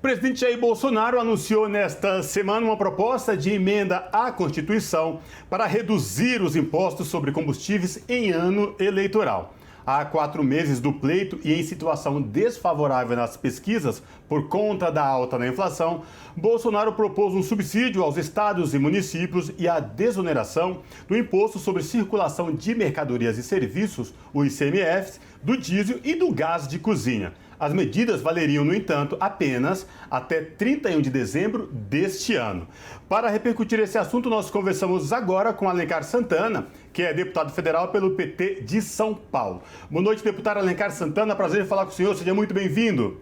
presidente Jair Bolsonaro anunciou nesta semana uma proposta de emenda à Constituição para reduzir os impostos sobre combustíveis em ano eleitoral. Há 4 meses do pleito e em situação desfavorável nas pesquisas por conta da alta na inflação, Bolsonaro propôs um subsídio aos estados e municípios e a desoneração do Imposto sobre Circulação de Mercadorias e Serviços, o ICMS, do diesel e do gás de cozinha. As medidas valeriam, no entanto, apenas até 31 de dezembro deste ano. Para repercutir esse assunto, nós conversamos agora com Alencar Santana, que é deputado federal pelo PT de São Paulo. Boa noite, deputado Alencar Santana. Prazer em falar com o senhor. Seja muito bem-vindo.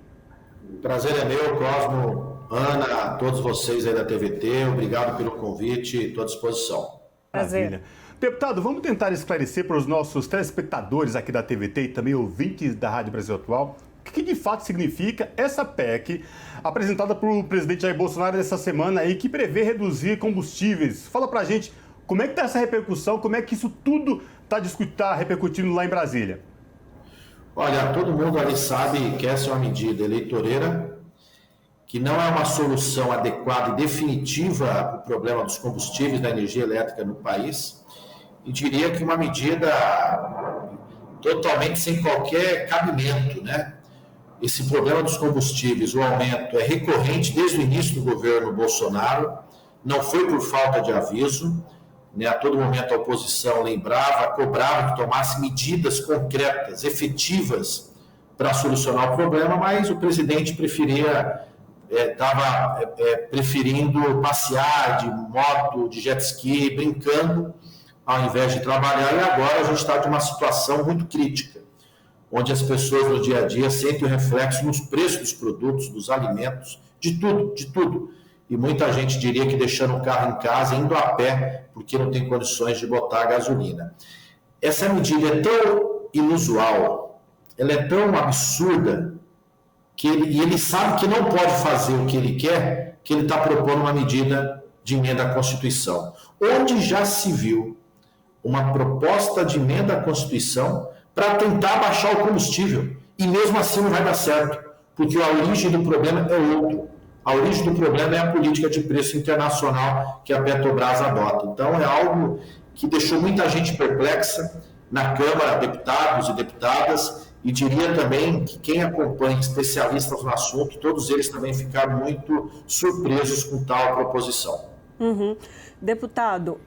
Prazer é meu, Cosmo, Ana, todos vocês aí da TVT. Obrigado pelo convite. Estou à disposição. Prazer. Maravilha. Deputado, vamos tentar esclarecer para os nossos telespectadores aqui da TVT e também ouvintes da Rádio Brasil Atual o que de fato significa essa PEC apresentada pelo presidente Jair Bolsonaro essa semana aí, que prevê reduzir combustíveis. Fala pra gente como é que está essa repercussão, como é que isso tudo está repercutindo lá em Brasília. Olha, todo mundo ali sabe que essa é uma medida eleitoreira, que não é uma solução adequada e definitiva para o problema dos combustíveis da energia elétrica no país, e diria que uma medida totalmente sem qualquer cabimento, né? Esse problema dos combustíveis, o aumento é recorrente desde o início do governo Bolsonaro, não foi por falta de aviso, né? A todo momento a oposição lembrava, cobrava que tomasse medidas concretas, efetivas para solucionar o problema, mas o presidente estava preferindo passear de moto, de jet ski, brincando, ao invés de trabalhar, e agora a gente está de uma situação muito crítica, onde as pessoas no dia a dia sentem o reflexo nos preços dos produtos, dos alimentos, de tudo. E muita gente diria que deixando o carro em casa, indo a pé, porque não tem condições de botar a gasolina. Essa medida é tão inusual, ela é tão absurda, que ele sabe que não pode fazer o que ele quer, que ele está propondo uma medida de emenda à Constituição. Onde já se viu uma proposta de emenda à Constituição para tentar baixar o combustível, e mesmo assim não vai dar certo, porque a origem do problema é outro. A origem do problema é a política de preço internacional que a Petrobras adota. Então é algo que deixou muita gente perplexa na Câmara, deputados e deputadas, e diria também que quem acompanha especialistas no assunto, todos eles também ficaram muito surpresos com tal proposição. Deputado,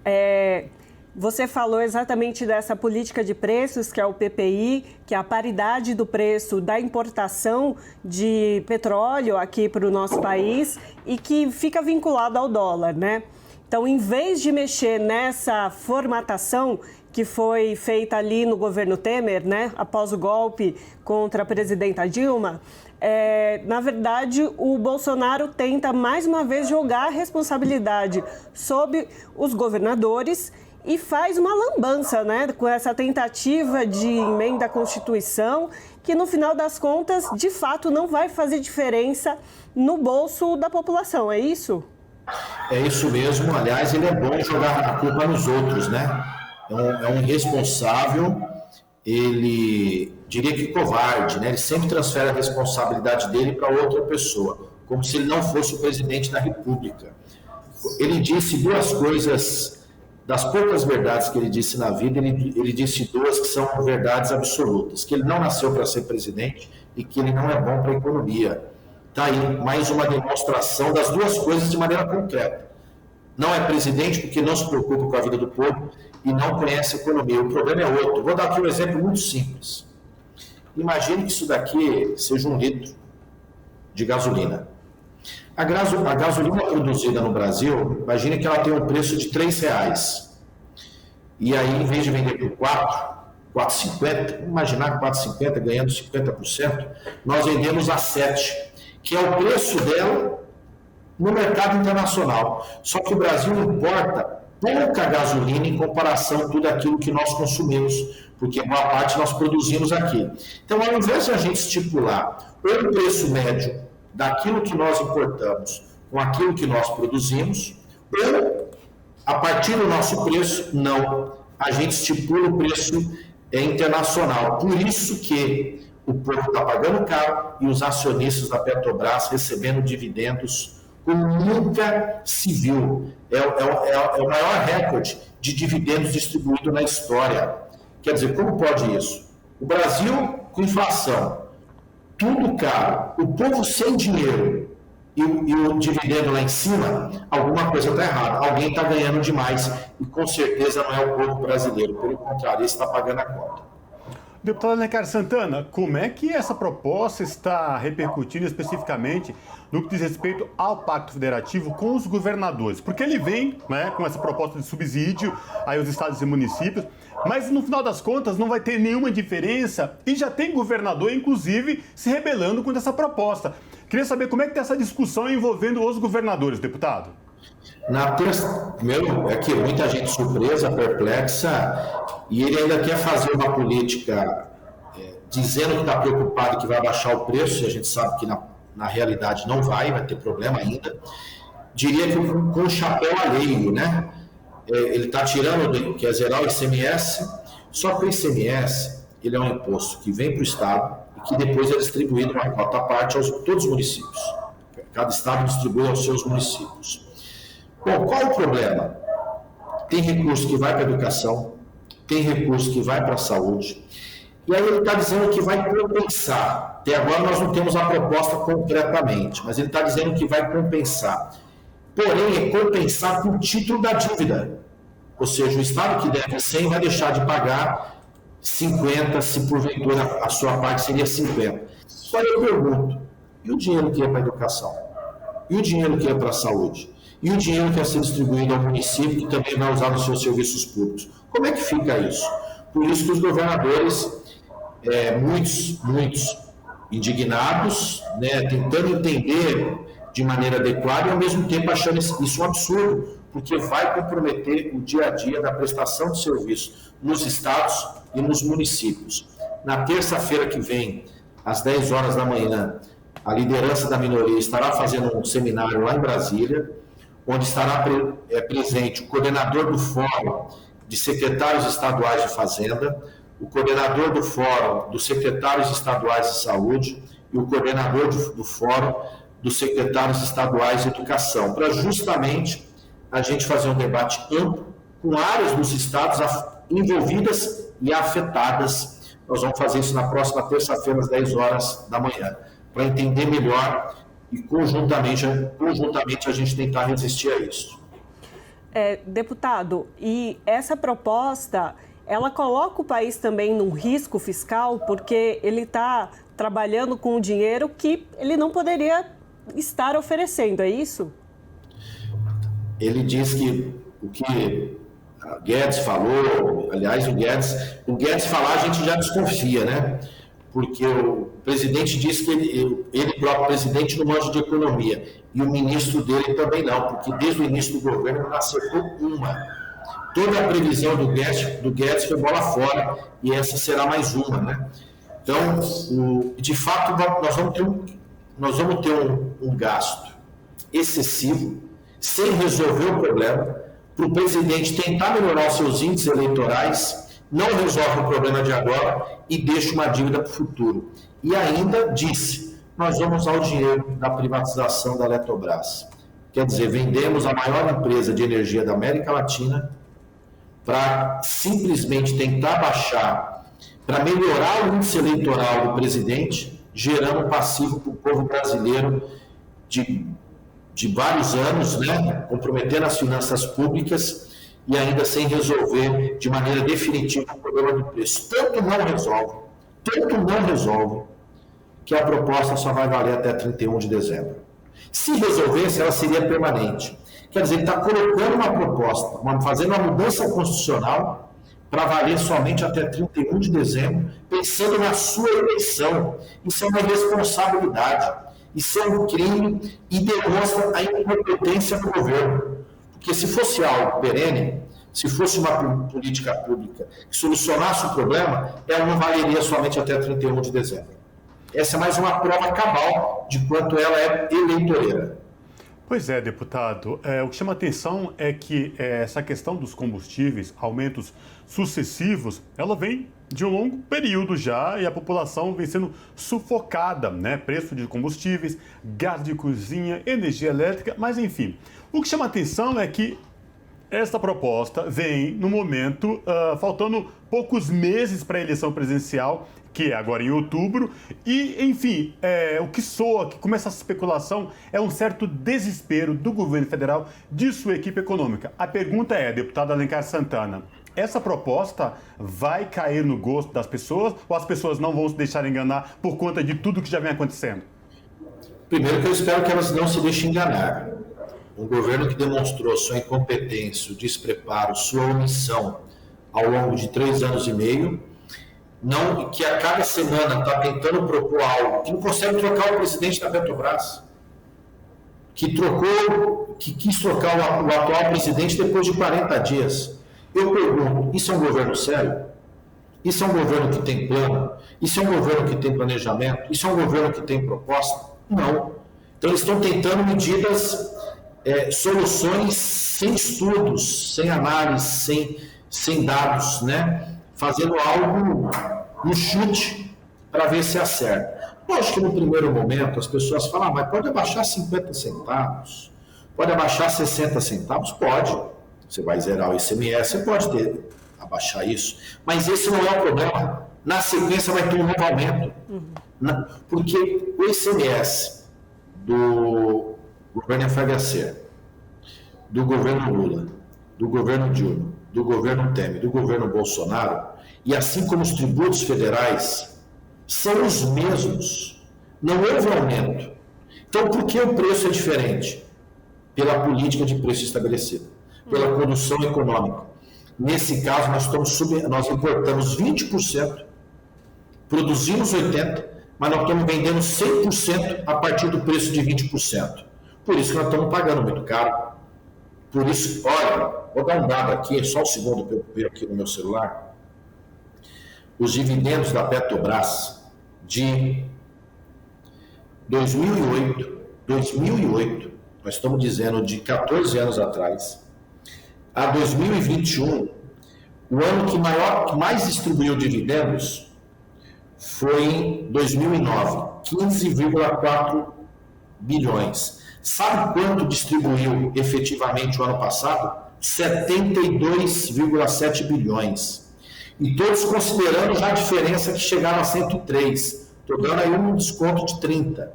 você falou exatamente dessa política de preços, que é o PPI, que é a paridade do preço da importação de petróleo aqui para o nosso país e que fica vinculado ao dólar, né? Então, em vez de mexer nessa formatação que foi feita ali no governo Temer, né, após o golpe contra a presidenta Dilma, na verdade, o Bolsonaro tenta mais uma vez jogar a responsabilidade sobre os governadores e faz uma lambança, né, com essa tentativa de emenda à Constituição, que no final das contas, de fato, não vai fazer diferença no bolso da população, é isso? É isso mesmo. Aliás, ele é bom jogar a culpa nos outros, né? É um irresponsável, ele diria que covarde, né? Ele sempre transfere a responsabilidade dele para outra pessoa, como se ele não fosse o presidente da República. Ele disse 2 coisas. Das poucas verdades que ele disse na vida, ele disse 2 que são verdades absolutas, que ele não nasceu para ser presidente e que ele não é bom para a economia. Está aí mais uma demonstração das 2 coisas de maneira concreta. Não é presidente porque não se preocupa com a vida do povo e não conhece a economia. O problema é outro. Vou dar aqui um exemplo muito simples. Imagine que isso daqui seja 1 litro de gasolina. A gasolina produzida no Brasil, imagine que ela tem um preço de R$3. E aí, em vez de vender por 4,50, vamos imaginar 4,50 ganhando 50%, nós vendemos a 7, que é o preço dela no mercado internacional. Só que o Brasil importa pouca gasolina em comparação a tudo aquilo que nós consumimos, porque boa parte nós produzimos aqui. Então, ao invés de a gente estipular o preço médio daquilo que nós importamos com aquilo que nós produzimos, ou a partir do nosso preço, não. A gente estipula o preço internacional. Por isso que o povo está pagando caro e os acionistas da Petrobras recebendo dividendos como nunca se viu. É o maior recorde de dividendos distribuído na história. Quer dizer, como pode isso? O Brasil com inflação, tudo caro, o povo sem dinheiro e o dividendo lá em cima, alguma coisa está errada. Alguém está ganhando demais e com certeza não é o povo brasileiro. Pelo contrário, esse está pagando a conta. Deputado Alencar Santana, como é que essa proposta está repercutindo especificamente no que diz respeito ao Pacto Federativo com os governadores? Porque ele vem, né, com essa proposta de subsídio aí aos estados e municípios, mas no final das contas não vai ter nenhuma diferença e já tem governador, inclusive, se rebelando contra essa proposta. Queria saber como é que está essa discussão envolvendo os governadores, deputado. Na terça, primeiro, é que muita gente surpresa, perplexa, e ele ainda quer fazer uma política dizendo que está preocupado que vai baixar o preço, e a gente sabe que na realidade não vai ter problema ainda. Diria que com o chapéu alheio, né? Ele está tirando, quer zerar o ICMS, só que o ICMS ele é um imposto que vem para o Estado e que depois é distribuído uma cota à parte a todos os municípios. Cada Estado distribui aos seus municípios. Bom, qual o problema? Tem recurso que vai para a educação, tem recurso que vai para a saúde, e aí ele está dizendo que vai compensar. Até agora nós não temos a proposta concretamente, mas ele está dizendo que vai compensar. Porém, é compensar com o título da dívida. Ou seja, o Estado que deve 100 vai deixar de pagar 50, se porventura a sua parte seria 50. Só eu pergunto, e o dinheiro que é para a educação? E o dinheiro que é para a saúde? E o dinheiro que é ser distribuído ao município, que também vai usar nos seus serviços públicos? Como é que fica isso? Por isso que os governadores, muitos indignados, né, tentando entender de maneira adequada e ao mesmo tempo achando isso um absurdo, porque vai comprometer o dia a dia da prestação de serviço nos estados e nos municípios. Na terça-feira que vem, às 10 horas da manhã, a liderança da minoria estará fazendo um seminário lá em Brasília, onde estará presente o coordenador do Fórum de Secretários Estaduais de Fazenda, o coordenador do Fórum dos Secretários Estaduais de Saúde e o coordenador do Fórum dos Secretários Estaduais de Educação, para justamente a gente fazer um debate amplo com áreas dos estados envolvidas e afetadas. Nós vamos fazer isso na próxima terça-feira, às 10 horas da manhã, para entender melhor e conjuntamente a gente tentar resistir a isso. Deputado, e essa proposta, ela coloca o país também num risco fiscal, porque ele está trabalhando com o dinheiro que ele não poderia estar oferecendo, é isso? Ele diz que o que Guedes falou, aliás, o Guedes falar a gente já desconfia, né? Porque o presidente disse que ele próprio presidente não manja de economia, e o ministro dele também não, porque desde o início do governo não acertou uma. Toda a previsão do Guedes foi bola fora, e essa será mais uma, né? Então, de fato, nós vamos ter um gasto excessivo, sem resolver o problema, para o presidente tentar melhorar os seus índices eleitorais, não resolve o problema de agora e deixa uma dívida para o futuro. E ainda disse, nós vamos usar o dinheiro da privatização da Eletrobras. Quer dizer, vendemos a maior empresa de energia da América Latina para simplesmente tentar baixar, para melhorar o índice eleitoral do presidente, gerando um passivo para o povo brasileiro de vários anos, né, comprometendo as finanças públicas e ainda sem resolver de maneira definitiva o problema do preço. Tanto não resolve, que a proposta só vai valer até 31 de dezembro. Se resolvesse, ela seria permanente. Quer dizer, ele está colocando uma proposta, fazendo uma mudança constitucional para valer somente até 31 de dezembro, pensando na sua eleição. Isso é uma irresponsabilidade, isso é um crime e demonstra a incompetência do governo. Porque se fosse algo perene, se fosse uma política pública que solucionasse o problema, ela não valeria somente até 31 de dezembro. Essa é mais uma prova cabal de quanto ela é eleitoreira. Pois é, deputado. O que chama atenção é que essa questão dos combustíveis, aumentos sucessivos, ela vem de um longo período já e a população vem sendo sufocada, né? Preço de combustíveis, gás de cozinha, energia elétrica, mas enfim. O que chama atenção é que esta proposta vem no momento, faltando poucos meses para a eleição presidencial, que é agora em outubro, e, enfim, o que soa, que começa essa especulação, é um certo desespero do governo federal de sua equipe econômica. A pergunta é, deputado Alencar Santana, essa proposta vai cair no gosto das pessoas ou as pessoas não vão se deixar enganar por conta de tudo que já vem acontecendo? Primeiro que eu espero que elas não se deixem enganar. Um governo que demonstrou sua incompetência, o despreparo, sua omissão ao longo de 3 anos e meio, não, que a cada semana está tentando propor algo, que não consegue trocar o presidente da Petrobras, que quis trocar o atual presidente depois de 40 dias. Eu pergunto, isso é um governo sério? Isso é um governo que tem plano? Isso é um governo que tem planejamento? Isso é um governo que tem proposta? Não. Então eles estão tentando medidas, soluções sem estudos, sem análise, sem dados, né? Fazendo algo no chute para ver se acerta. Lógico que no primeiro momento as pessoas falam, mas pode abaixar 50 centavos, pode abaixar 60 centavos? Pode. Você vai zerar o ICMS, você pode abaixar isso. Mas esse não é o problema. Na sequência vai ter um novo aumento. Porque o ICMS do governo FHC, do governo Lula, do governo Dilma, do governo Temer, do governo Bolsonaro, e assim como os tributos federais, são os mesmos. Não houve aumento. Então, por que o preço é diferente? Pela política de preço estabelecida, pela condução econômica. Nesse caso, nós importamos 20%, produzimos 80%, mas nós estamos vendendo 100% a partir do preço de 20%. Por isso que nós estamos pagando muito caro. Por isso, olha, vou dar um dado aqui, só um segundo que eu ver aqui no meu celular. Os dividendos da Petrobras de 2008, nós estamos dizendo de 14 anos atrás, a 2021, o ano que mais distribuiu dividendos foi em 2009, 15,4 bilhões. Sabe quanto distribuiu efetivamente o ano passado? 72,7 bilhões. E todos considerando já a diferença que chegaram a 103. Estou dando aí um desconto de 30.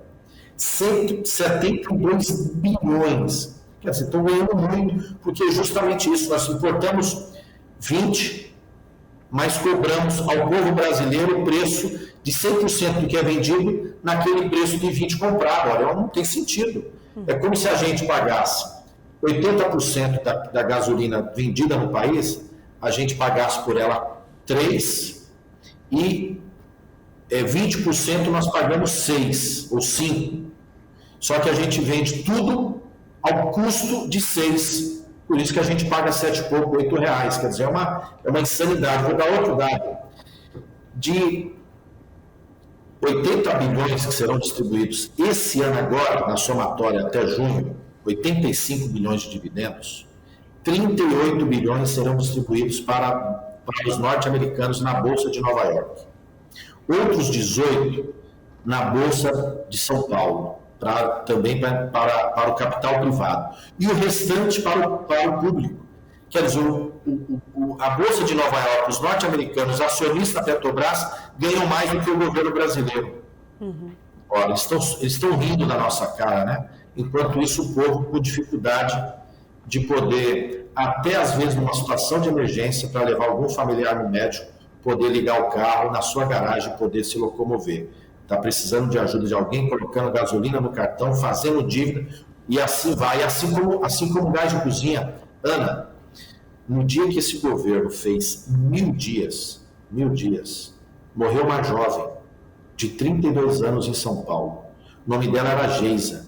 172 bilhões. Quer dizer, estão ganhando muito, porque é justamente isso. Nós importamos 20, mas cobramos ao povo brasileiro o preço de 100% do que é vendido naquele preço de 20 comprado. Olha, não tem sentido. É como se a gente pagasse 80% da gasolina vendida no país, a gente pagasse por ela 3 e 20% nós pagamos 6 ou 5. Só que a gente vende tudo ao custo de 6. Por isso que a gente paga 7 e pouco, 8 reais. Quer dizer, é uma insanidade. Vou dar outro dado. De 80 bilhões que serão distribuídos esse ano agora, na somatória até junho, 85 bilhões de dividendos, 38 bilhões serão distribuídos para os norte-americanos na Bolsa de Nova York. Outros 18 na Bolsa de São Paulo, também para o capital privado. E o restante para o público. Quer dizer, a Bolsa de Nova York, os norte-americanos, acionistas da Petrobras, ganham mais do que o governo brasileiro. Olha, eles estão rindo da nossa cara, né? Enquanto isso, o povo com dificuldade de poder, até às vezes numa situação de emergência, para levar algum familiar no médico, poder ligar o carro na sua garagem e poder se locomover. Está precisando de ajuda de alguém, colocando gasolina no cartão, fazendo dívida, e assim vai. Assim como gás de cozinha. Ana, no dia que esse governo fez 1000 dias, morreu uma jovem de 32 anos em São Paulo. O nome dela era Geisa.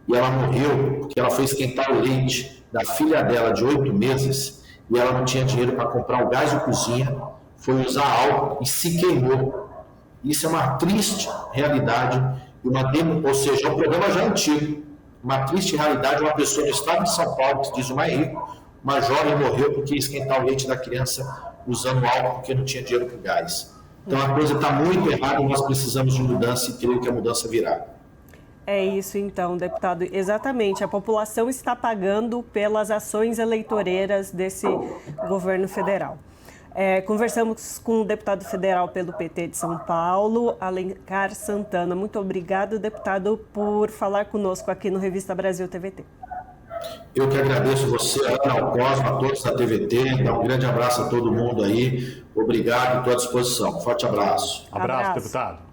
E ela morreu porque ela foi esquentar o leite da filha dela de 8 meses e ela não tinha dinheiro para comprar o gás de cozinha, foi usar álcool e se queimou. Isso é uma triste realidade, ou seja, é um problema já antigo. uma triste realidade, uma pessoa no estado de São Paulo, que diz o mais rico, uma jovem morreu porque ia esquentar o leite da criança usando álcool porque não tinha dinheiro para o gás. Então a coisa está muito errada e nós precisamos de mudança e creio que a mudança virá. É isso então, deputado. Exatamente, a população está pagando pelas ações eleitoreiras desse governo federal. Conversamos com o deputado federal pelo PT de São Paulo, Alencar Santana. Muito obrigado, deputado, por falar conosco aqui no Revista Brasil TVT. Eu que agradeço você, Ana, ao Cosmo, a todos da TVT. Dá um grande abraço a todo mundo aí. Obrigado, estou à disposição. Forte abraço. Abraço, deputado.